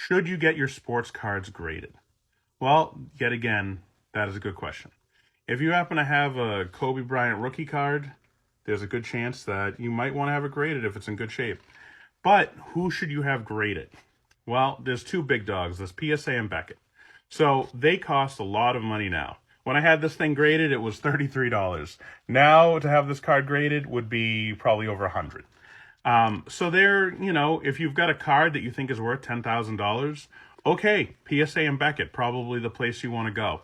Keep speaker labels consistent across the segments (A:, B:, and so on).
A: Should you get your sports cards graded? Well, yet again, that is a good question. If you happen to have a Kobe Bryant rookie card, there's a good chance that you might want to have it graded if it's in good shape. But who should you have graded? Well, there's two big dogs, there's PSA and Beckett. So they cost a lot of money now. When I had this thing graded, it was $33. Now, to have this card graded would be probably over $100. So there, if you've got a card that you think is worth $10,000, okay, PSA and Beckett, probably the place you want to go.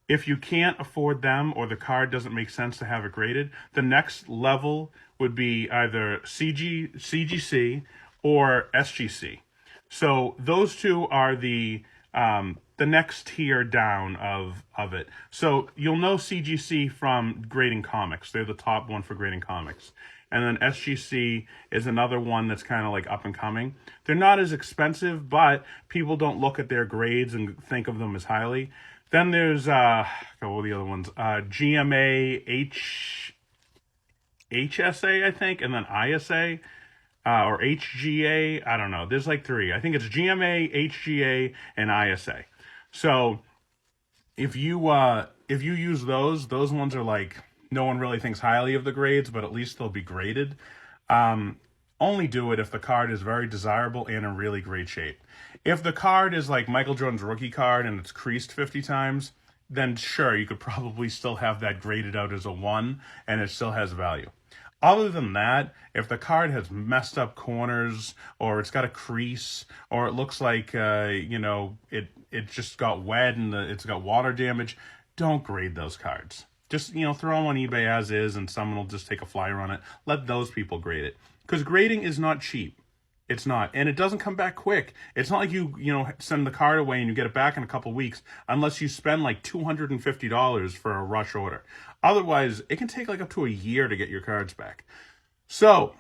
A: If you can't afford them or the card doesn't make sense to have it graded, the next level would be either CGC or SGC. So those two are the next tier down of it. So you'll know CGC from grading comics. They're the top one for grading comics. And then SGC is another one that's kind of like up and coming. They're not as expensive, but people don't look at their grades and think of them as highly. Then there's, what are the other ones? GMA, HSA, I think, and then ISA, or HGA, I don't know. There's like three. I think it's GMA, HGA, and ISA. So if you use those ones are like, no one really thinks highly of the grades, but at least they'll be graded. Only do it if the card is very desirable and in really great shape. If the card is like Michael Jordan's rookie card and it's creased 50 times, then sure, you could probably still have that graded out as a 1 and it still has value. Other than that, if the card has messed up corners or it's got a crease or it looks like, it just got wet and it's got water damage, don't grade those cards. Just, throw them on eBay as is and someone will just take a flyer on it. Let those people grade it. Because grading is not cheap. It's not. And it doesn't come back quick. It's not like you send the card away and you get it back in a couple weeks unless you spend like $250 for a rush order. Otherwise, it can take like up to a year to get your cards back. So,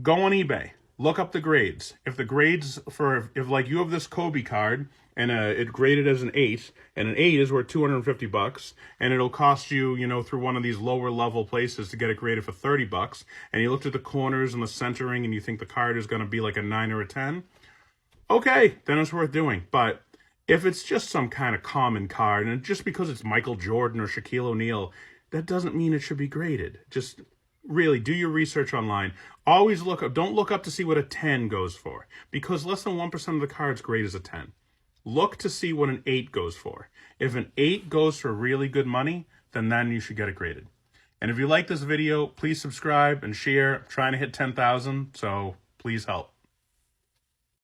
A: go on eBay. Look up the grades. If the grades if like you have this Kobe card and it graded as an 8, and an 8 is worth $250, and it'll cost you, through one of these lower level places to get it graded for $30, and you looked at the corners and the centering and you think the card is going to be like a 9 or a 10, okay, then it's worth doing. But if it's just some kind of common card, and just because it's Michael Jordan or Shaquille O'Neal, that doesn't mean it should be graded. Just really do your research online. Always look up. Don't look up to see what a 10 goes for, because less than 1% of the cards grade as a 10. Look to see what an 8 goes for. If an 8 goes for really good money, then you should get it graded. And if you like this video, please subscribe and share. I'm trying to hit 10,000, so please help.